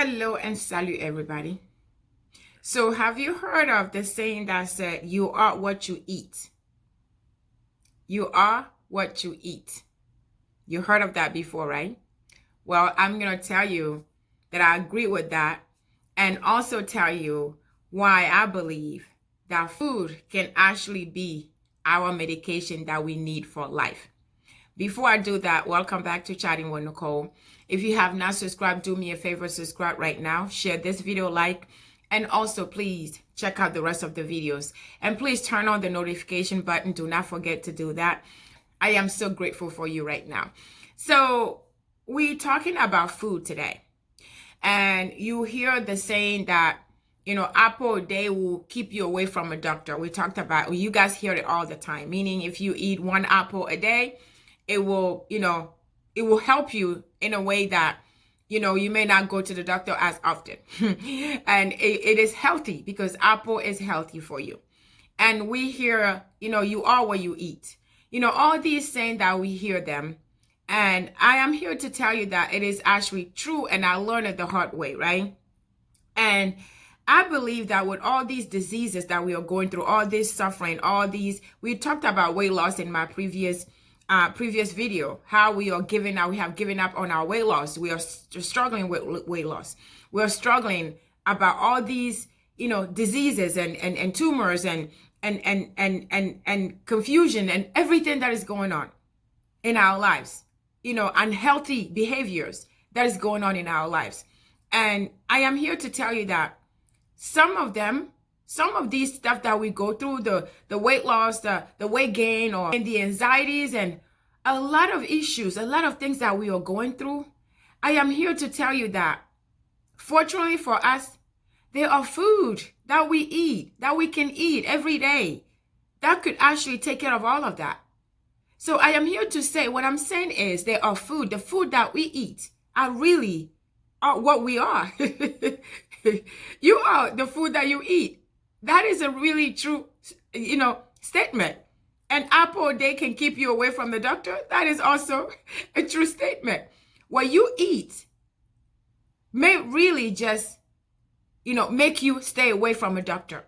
Hello and salute everybody. So have you heard of the saying that said you are what you eat? You are what you eat. You heard of that before, right? Well, I'm going to tell you that I agree with that and also tell you why I believe that food can actually be our medication that we need for life. Before I do that, welcome back to Chatting with Nicole. If you have not subscribed, do me a favor, subscribe right now, share this video, like, and also please check out the rest of the videos. And please turn on the notification button. Do not forget to do that. I am so grateful for you right now. So we're talking about food today. And you hear the saying that, apple a day will keep you away from a doctor. We talked about, you guys hear it all the time, meaning if you eat one apple a day, it will, it will help you in a way that, you may not go to the doctor as often. And it is healthy because apple is healthy for you. And we hear, you are what you eat. All these saying that we hear them. And I am here to tell you that it is actually true. And I learned it the hard way, right? And I believe that with all these diseases that we are going through, all this suffering, we talked about weight loss in my previous video, how we have given up on our weight loss. We are struggling with weight loss. We're struggling about all these, diseases and tumors and confusion and everything that is going on in our lives, unhealthy behaviors that is going on in our lives. And I am here to tell you that some of these stuff that we go through, the weight loss, the weight gain, and the anxieties, and a lot of issues, a lot of things that we are going through, I am here to tell you that, fortunately for us, there are food that we eat, that we can eat every day, that could actually take care of all of that. So I am here to say, what I'm saying is there are the food that we eat are really what we are. You are the food that you eat. That is a really true, statement. An apple a day can keep you away from the doctor. That is also a true statement. What you eat may really just, make you stay away from a doctor.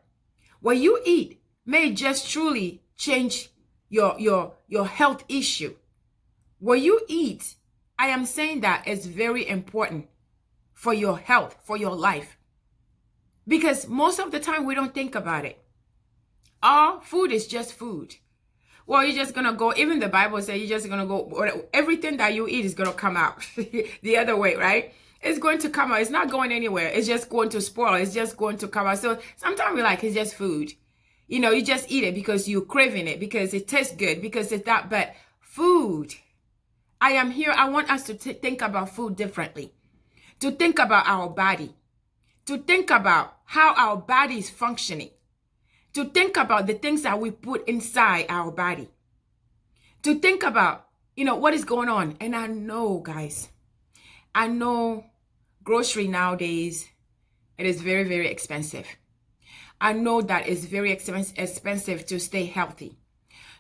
What you eat may just truly change your health issue. What you eat, I am saying that is very important for your health, for your life. Because most of the time we don't think about it. All food is just food. Well, you're just going to go, even the Bible says you're just going to go, everything that you eat is going to come out the other way, right? It's going to come out. It's not going anywhere. It's just going to spoil. It's just going to come out. So sometimes we're like, it's just food. You just eat it because you're craving it, because it tastes good, because it's that. But food, I am here. I want us to think about food differently, to think about our body, to think about how our body is functioning, to think about the things that we put inside our body, to think about, what is going on. And I know, guys, grocery nowadays, it is very, very expensive. I know that it's very expensive to stay healthy,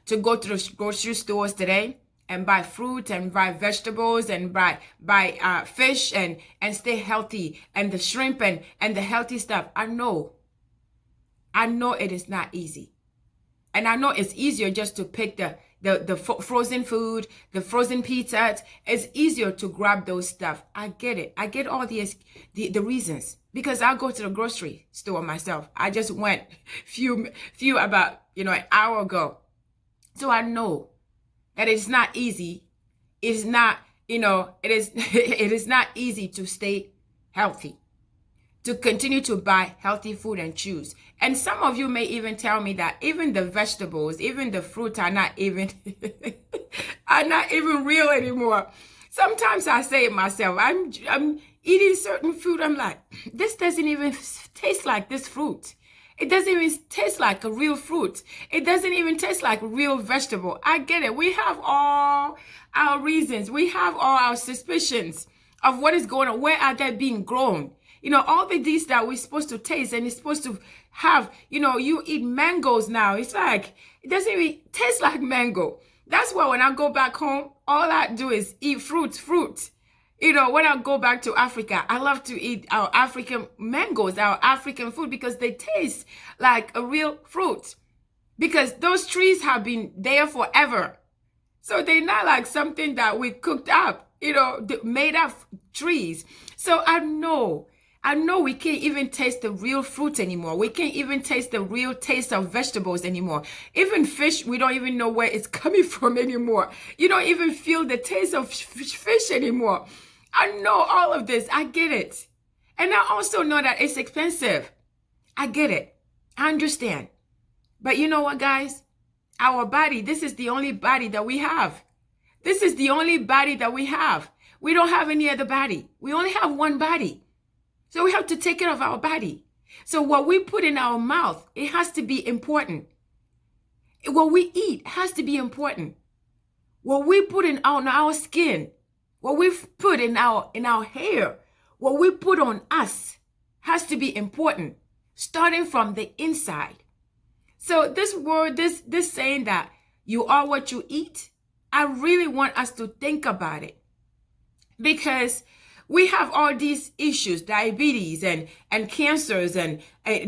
to go to the grocery stores today and buy fruit and buy vegetables and buy fish and stay healthy, and the shrimp and the healthy stuff. I know it is not easy. And I know it's easier just to pick the frozen food, the frozen pizzas. It's easier to grab those stuff. I get it. I get all the reasons, because I'll go to the grocery store myself. I just went few about, an hour ago. So I know that it's not easy. It's not, it is not easy to stay healthy, to continue to buy healthy food and choose. And some of you may even tell me that even the vegetables, even the fruit are not even real anymore. Sometimes I say it myself. I'm eating certain food. I'm like, this doesn't even taste like this fruit. It doesn't even taste like a real fruit. It doesn't even taste like a real vegetable. I get it. We have all our reasons. We have all our suspicions of what is going on. Where are they being grown? All the things that we're supposed to taste and it's supposed to have, you eat mangoes now. It's like, it doesn't even taste like mango. That's why when I go back home, all I do is eat fruit. When I go back to Africa, I love to eat our African mangoes, our African food, because they taste like a real fruit. Because those trees have been there forever. So they're not like something that we cooked up, made of trees. So I know we can't even taste the real fruit anymore. We can't even taste the real taste of vegetables anymore. Even fish, we don't even know where it's coming from anymore. You don't even feel the taste of fish anymore. I know all of this. I get it. And I also know that it's expensive. I get it. I understand. But you know what, guys? Our body, this is the only body that we have. This is the only body that we have. We don't have any other body. We only have one body. So we have to take care of our body. So what we put in our mouth, it has to be important. What we eat has to be important. What we put in our skin, what we put in our hair, what we put on us has to be important, starting from the inside. So this word, this saying that you are what you eat, I really want us to think about it, because we have all these issues, diabetes and cancers and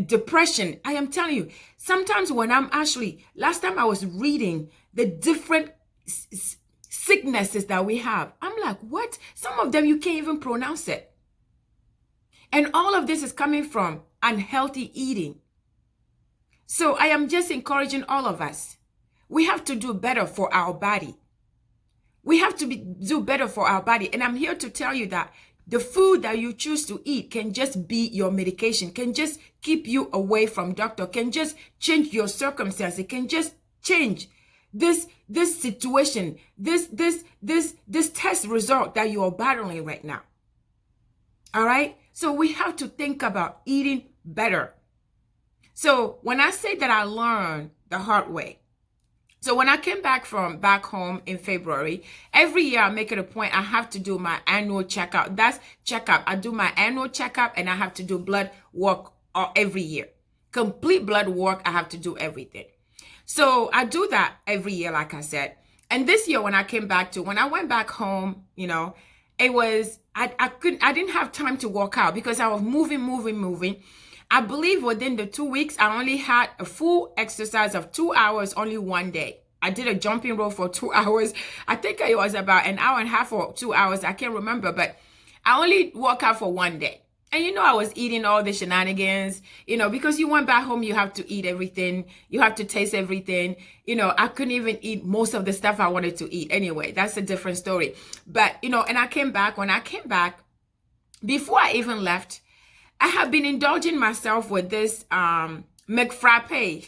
depression. I am telling you, sometimes when last time I was reading the different sicknesses that we have, I'm like, what? Some of them you can't even pronounce it. And all of this is coming from unhealthy eating. So I am just encouraging all of us. We have to do better for our body. We have to do better for our body. And I'm here to tell you that the food that you choose to eat can just be your medication, can just keep you away from doctor, can just change your circumstances, can just change this situation, this test result that you are battling right now. All right? So we have to think about eating better. So when I say that I learned the hard way, so when I came back home in February, every year I make it a point, I have to do my annual checkup. That's checkup. I do my annual checkup and I have to do blood work every year. Complete blood work, I have to do everything. So I do that every year, like I said. And this year when I went back home, it was, I didn't have time to work out because I was moving. I believe within the 2 weeks, I only had a full exercise of 2 hours, only one day. I did a jumping rope for 2 hours. I think it was about an hour and a half or 2 hours. I can't remember, but I only worked out for one day. And I was eating all the shenanigans, because you went back home, you have to eat everything. You have to taste everything. I couldn't even eat most of the stuff I wanted to eat. Anyway, that's a different story. But, and when I came back, before I even left, I have been indulging myself with this McFrappe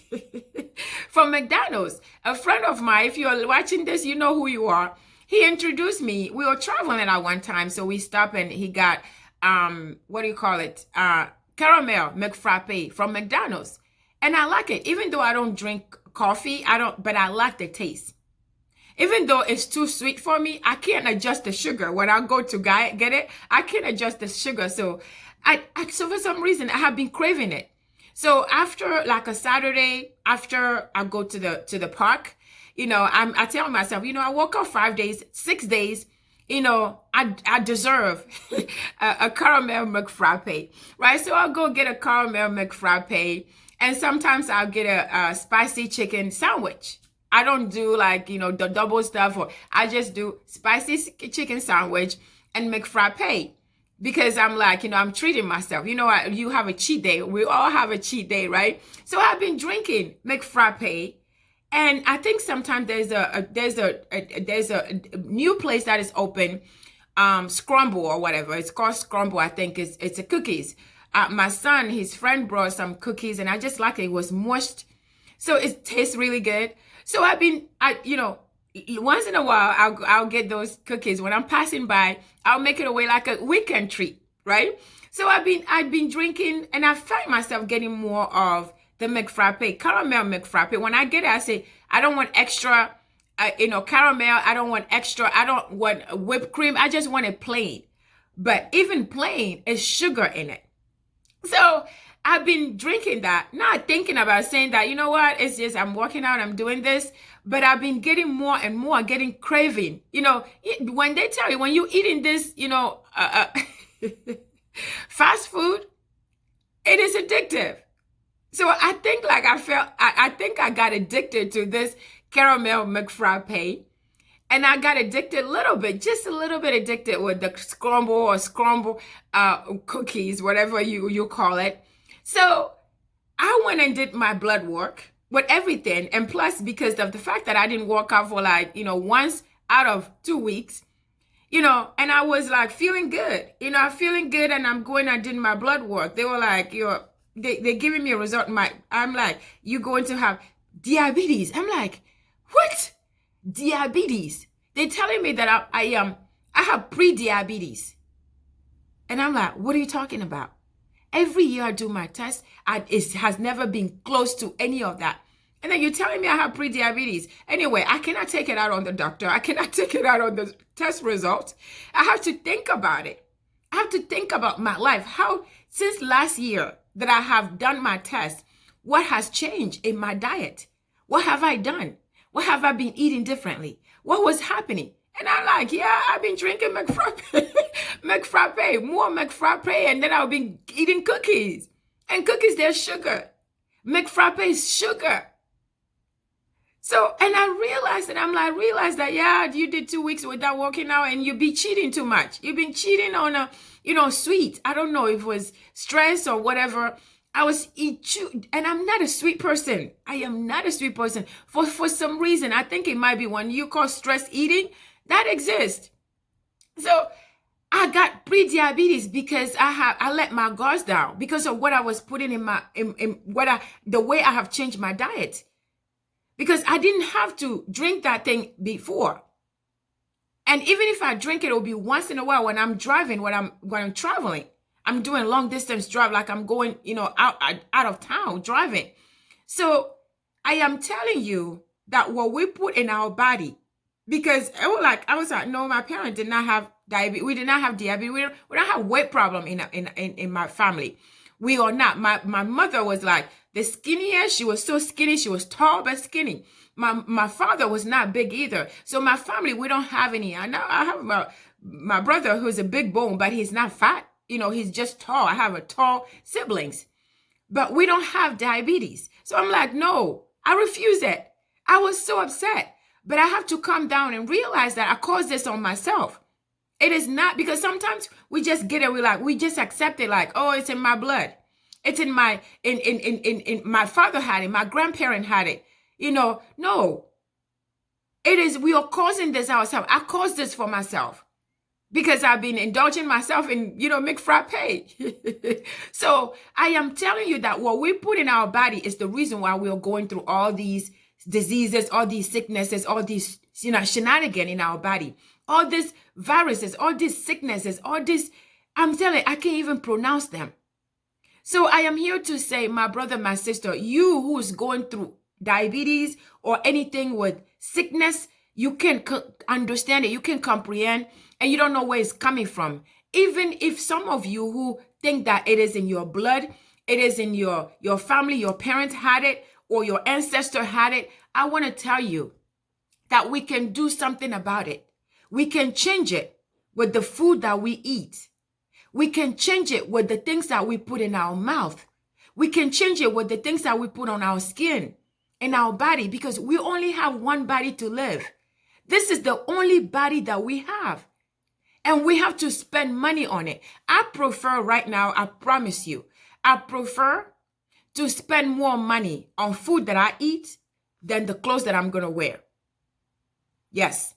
from McDonald's. A friend of mine, if you're watching this, you know who you are. He introduced me. We were traveling at one time, so we stopped and he got caramel McFrappe from McDonald's. And I like it. Even though I don't drink coffee, but I like the taste. Even though it's too sweet for me, I can't adjust the sugar. When I go to get it, I can't adjust the sugar. So so for some reason, I have been craving it. So after like a Saturday, after I go to the park, I tell myself, I work out 5 days, 6 days, I deserve a caramel McFrappe, right? So I'll go get a caramel McFrappe, and sometimes I'll get a spicy chicken sandwich. I don't do the double stuff, or I just do spicy chicken sandwich and McFrappe. Because I'm I'm treating myself. You have a cheat day. We all have a cheat day, right? So I've been drinking McFrappe, and I think sometimes there's a new place that is open, Scrumble or whatever. It's called Scrumble. I think it's a cookies. My son, his friend brought some cookies, and I just like it. It was moist, so it tastes really good. So once in a while, I'll get those cookies. When I'm passing by, I'll make it away like a weekend treat, right? So I've been drinking, and I find myself getting more of the McFrappe, caramel McFrappe. When I get it, I say, I don't want extra, caramel. I don't want extra. I don't want whipped cream. I just want it plain. But even plain is sugar in it. So I've been drinking that, not thinking about saying that, you know what, it's just I'm working out, I'm doing this, but I've been getting more and more, getting craving. When they tell you, when you're eating this, fast food, it is addictive. So I think like I think I got addicted to this caramel McFrappe. And I got addicted a little bit, just a little bit addicted with the scramble cookies, whatever you call it. So I went and did my blood work with everything. And plus, because of the fact that I didn't work out for like, once out of 2 weeks, and I was like feeling good, feeling good. And I'm going, I did my blood work. They were like, they're giving me a result. I'm like, you're going to have diabetes. I'm like, what? Diabetes. They're telling me that I have pre-diabetes. And I'm like, what are you talking about? Every year I do my test, it has never been close to any of that. And then you're telling me I have pre-diabetes. Anyway, I cannot take it out on the doctor. I cannot take it out on the test results. I have to think about it. I have to think about my life. How, since last year that I have done my test, what has changed in my diet? What have I done? What have I been eating differently? What was happening? And I'm like, yeah, I've been drinking McFrappe, more McFrappe, and then I've been eating cookies. And cookies, there's sugar. McFrappe is sugar. So, and I realized that, yeah, you did 2 weeks without working out and you be cheating too much. You've been cheating on sweet. I don't know if it was stress or whatever. I was eating, and I'm not a sweet person. I am not a sweet person. For some reason, I think it might be when you call stress eating, that exists. So I got pre-diabetes because I let my guards down because of what I was putting the way I have changed my diet. Because I didn't have to drink that thing before. And even if I drink it, it'll be once in a while when I'm driving, when I'm traveling. I'm doing long distance drive, like I'm going, out of town driving. So I am telling you that what we put in our body, because I was like, no, my parents did not have diabetes. We did not have diabetes. We don't have weight problem in my family. We are not. My mother was like the skinniest. She was so skinny. She was tall but skinny. My father was not big either. So my family, we don't have any. I have my brother who's a big bone, but he's not fat. He's just tall. I have a tall siblings, but we don't have diabetes. So I'm like, no, I refuse it. I was so upset, but I have to calm down and realize that I caused this on myself. It is not, because sometimes we just get it. We just accept it like, oh, it's in my blood. It's in my father had it. My grandparent had it. No, it is, we are causing this ourselves. I caused this for myself. Because I've been indulging myself in, McFrappe. So I am telling you that what we put in our body is the reason why we are going through all these diseases, all these sicknesses, all these, shenanigans in our body, all these viruses, all these sicknesses, all this. I'm telling you, I can't even pronounce them. So I am here to say, my brother, my sister, you who is going through diabetes or anything with sickness, you can understand it, you can comprehend, and you don't know where it's coming from. Even if some of you who think that it is in your blood, it is in your family, your parents had it, or your ancestor had it, I want to tell you that we can do something about it. We can change it with the food that we eat. We can change it with the things that we put in our mouth. We can change it with the things that we put on our skin, in our body, because we only have one body to live. This is the only body that we have. And we have to spend money on it. I prefer right now, I promise you, I prefer to spend more money on food that I eat than the clothes that I'm going to wear. Yes,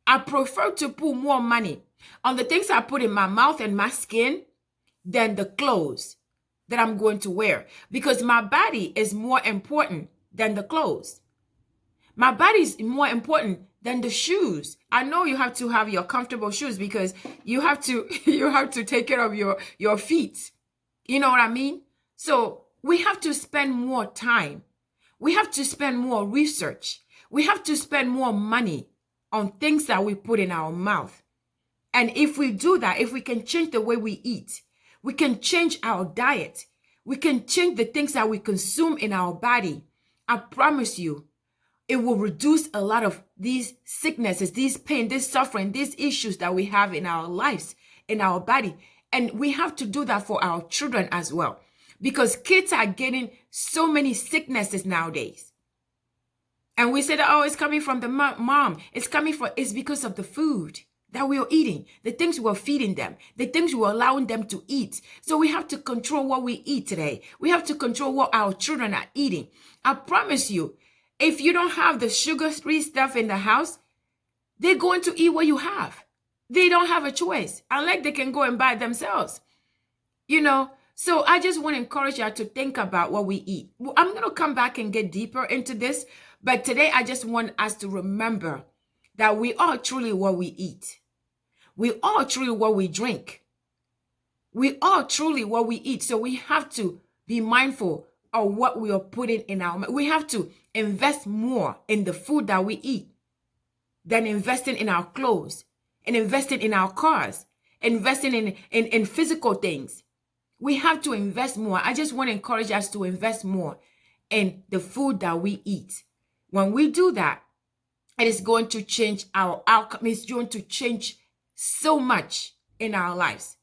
I prefer to put more money on the things I put in my mouth and my skin than the clothes that I'm going to wear, because my body is more important than the clothes. My body is more important than the shoes. I know you have to have your comfortable shoes because you have to take care of your feet. You know what I mean? So we have to spend more time. We have to spend more research. We have to spend more money on things that we put in our mouth. And if we do that, if we can change the way we eat, we can change our diet, we can change the things that we consume in our body. I promise you, it will reduce a lot of these sicknesses, these pain, this suffering, these issues that we have in our lives, in our body. And we have to do that for our children as well, because kids are getting so many sicknesses nowadays. And we said, oh, it's coming from the mom. It's because of the food that we are eating, the things we're feeding them, the things we're allowing them to eat. So we have to control what we eat today. We have to control what our children are eating. I promise you, if you don't have the sugar-free stuff in the house, they're going to eat what you have. They don't have a choice, unless they can go and buy it themselves. So I just want to encourage you to think about what we eat. I'm going to come back and get deeper into this, but today I just want us to remember that we are truly what we eat. We are truly what we drink. We are truly what we eat. So we have to be mindful of what we are putting in our mouth. We have to invest more in the food that we eat than investing in our clothes and investing in our cars, investing in physical things. We have to invest more. I just want to encourage us to invest more in the food that we eat. When we do that, it is going to change our outcome. It's going to change so much in our lives.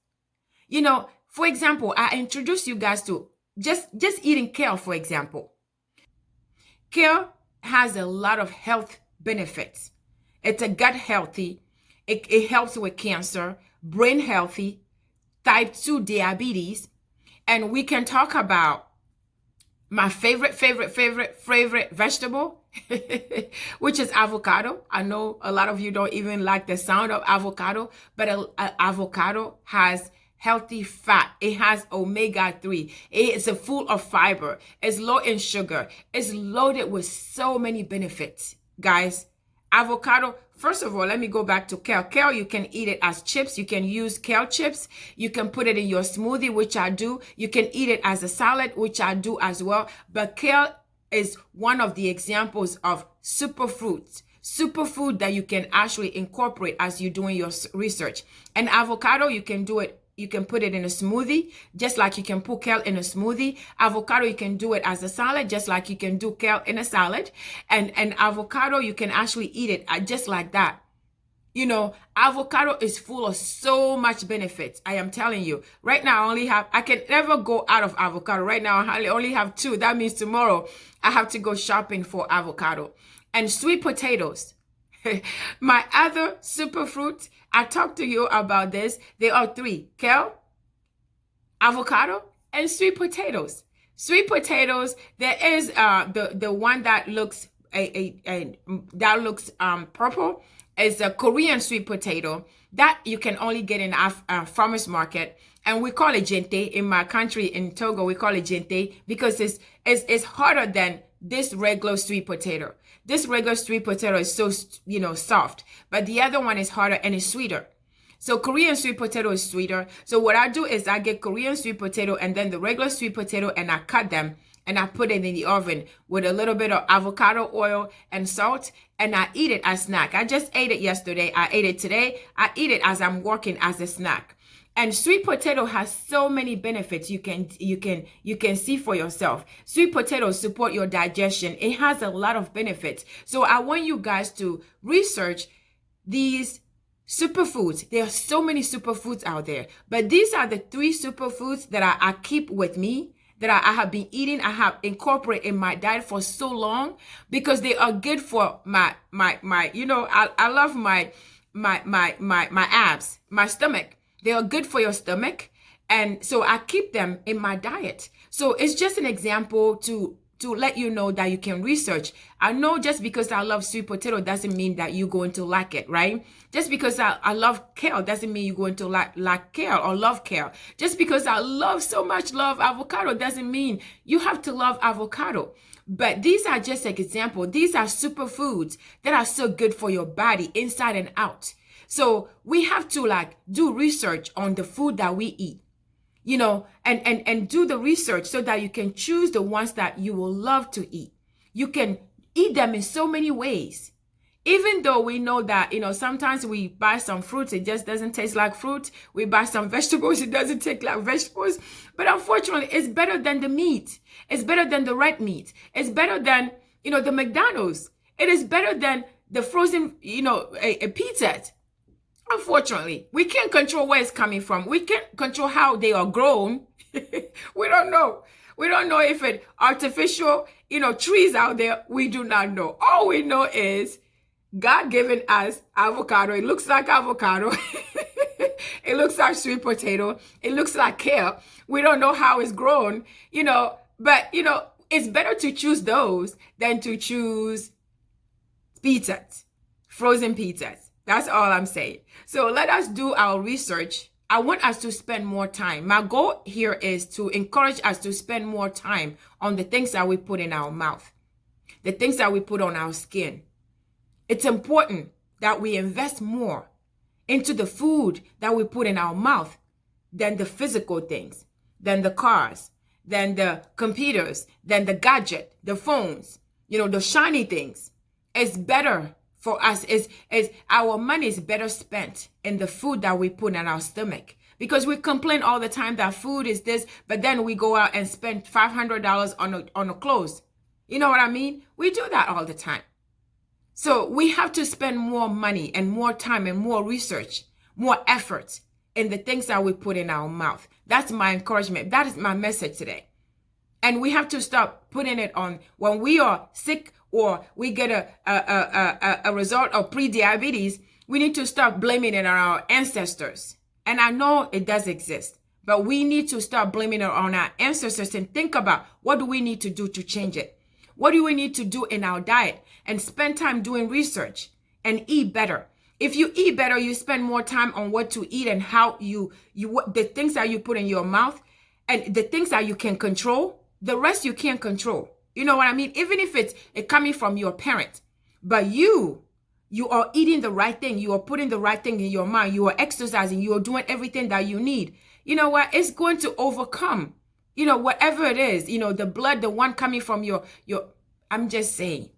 For example, I introduced you guys to just eating kale, for example. Kale has a lot of health benefits. It's a gut healthy. It helps with cancer, brain healthy, type 2 diabetes. And we can talk about my favorite vegetable, which is avocado. I know a lot of you don't even like the sound of avocado, but avocado has healthy fat. It has omega-3. It's full of fiber. It's low in sugar. It's loaded with so many benefits, guys. Avocado, first of all, let me go back to kale. Kale, you can eat it as chips. You can use kale chips. You can put it in your smoothie, which I do. You can eat it as a salad, which I do as well. But kale is one of the examples of superfood that you can actually incorporate as you're doing your research. And avocado, you can do it. You can put it in a smoothie, just like you can put kale in a smoothie. Avocado, you can do it as a salad, just like you can do kale in a salad. And avocado, you can actually eat it just like that. Avocado is full of so much benefits. I am telling you. Right now, I can never go out of avocado. Right now, I only have 2. That means tomorrow, I have to go shopping for avocado. And sweet potatoes. My other superfruit, I talked to you about this. There are 3: kale, avocado, and sweet potatoes. Sweet potatoes, there is the one that looks purple. Is a Korean sweet potato that you can only get in a farmer's market, and we call it gente. In my country, in Togo, we call it gente because it's harder than this regular sweet potato. This regular sweet potato is so soft, but the other one is harder and it's sweeter. So Korean sweet potato is sweeter. So what I do is I get Korean sweet potato and then the regular sweet potato, and I cut them and I put it in the oven with a little bit of avocado oil and salt, and I eat it as a snack. I just ate it yesterday. I ate it today. I eat it as I'm working as a snack. And sweet potato has so many benefits you can see for yourself. Sweet potatoes support your digestion. It has a lot of benefits. So I want you guys to research these superfoods. There are so many superfoods out there, but these are the 3 superfoods that I keep with me, that I have been eating. I have incorporated in my diet for so long because they are good for my I love my abs, my stomach. They are good for your stomach. And so I keep them in my diet. So it's just an example to let you know that you can research. I know just because I love sweet potato doesn't mean that you're going to like it, right? Just because I love kale doesn't mean you're going to like kale or love kale. Just because I love avocado doesn't mean you have to love avocado. But these are just an example. These are superfoods that are so good for your body inside and out. So we have to do research on the food that we eat, and do the research so that you can choose the ones that you will love to eat. You can eat them in so many ways. Even though we know that, sometimes we buy some fruits, it just doesn't taste like fruit. We buy some vegetables, it doesn't taste like vegetables. But unfortunately, it's better than the meat. It's better than the red meat. It's better than, the McDonald's. It is better than the frozen, a pizza. Unfortunately, we can't control where it's coming from. We can't control how they are grown. We don't know. We don't know if it's artificial, trees out there. We do not know. All we know is God given us avocado. It looks like avocado. It looks like sweet potato. It looks like kale. We don't know how it's grown, but, it's better to choose those than to choose pizzas, frozen pizzas. That's all I'm saying. So let us do our research. I want us to spend more time. My goal here is to encourage us to spend more time on the things that we put in our mouth, the things that we put on our skin. It's important that we invest more into the food that we put in our mouth than the physical things, than the cars, than the computers, than the gadget, the phones, the shiny things. It's better for us, is our money is better spent in the food that we put in our stomach. Because we complain all the time that food is this, but then we go out and spend $500 on a clothes. You know what I mean? We do that all the time. So we have to spend more money and more time and more research, more effort in the things that we put in our mouth. That's my encouragement. That is my message today. And we have to stop putting it on when we are sick or we get a result of pre-diabetes. We need to start blaming it on our ancestors. And I know it does exist, but we need to start blaming it on our ancestors and think about what do we need to do to change it? What do we need to do in our diet? And spend time doing research and eat better. If you eat better, you spend more time on what to eat and how the things that you put in your mouth and the things that you can control. The rest you can't control. You know what I mean? Even if it's coming from your parent, but you are eating the right thing. You are putting the right thing in your mind. You are exercising. You are doing everything that you need. You know what? It's going to overcome, whatever it is, the blood, the one coming from your, I'm just saying,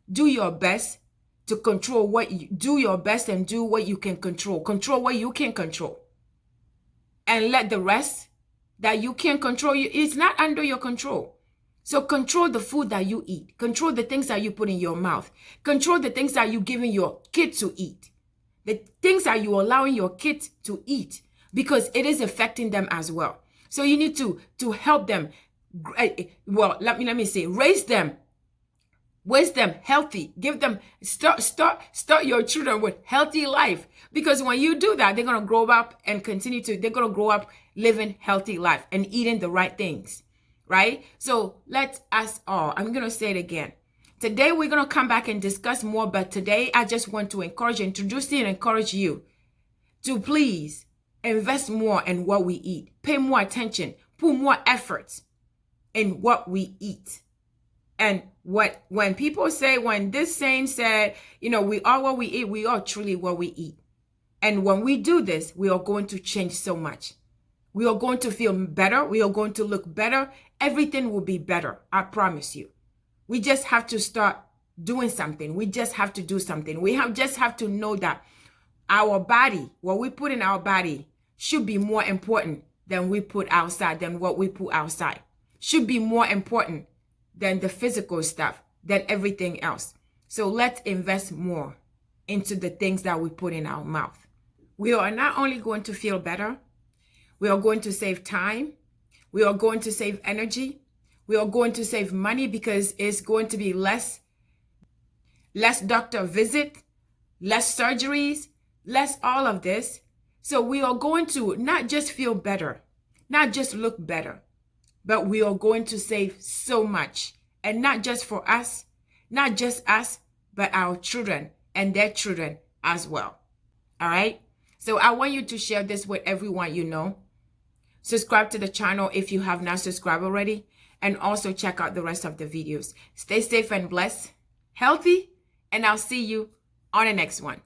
do your best to control do your best and do what you can control. Control what you can control. And let the rest that you can't control, it's not under your control. So control the food that you eat. Control the things that you put in your mouth. Control the things that you're giving your kids to eat. The things that you're allowing your kids to eat, because it is affecting them as well. So you need to help them. Well, let me say, raise them healthy. Give them, start your children with healthy life. Because when you do that, they're going to grow up and they're going to grow up living healthy life and eating the right things. Right? So let us all, I'm going to say it again. Today, we're going to come back and discuss more. But today, I just want to introduce you and encourage you to please invest more in what we eat. Pay more attention. Put more effort in what we eat. And when people say, when this saying said, we are what we eat, we are truly what we eat. And when we do this, we are going to change so much. We are going to feel better. We are going to look better. Everything will be better. I promise you. We just have to start doing something. We just have to do something. Just have to know that our body, what we put in our body, should be more important than we put outside, than what we put outside. Should be more important than the physical stuff, than everything else. So let's invest more into the things that we put in our mouth. We are not only going to feel better, we are going to save time. We are going to save energy. We are going to save money because it's going to be less doctor visit, less surgeries, less all of this. So we are going to not just feel better, not just look better, but we are going to save so much. And not just for us, not just us, but our children and their children as well. All right? So I want you to share this with everyone you know. Subscribe to the channel if you have not subscribed already. And also check out the rest of the videos. Stay safe and blessed, healthy, and I'll see you on the next one.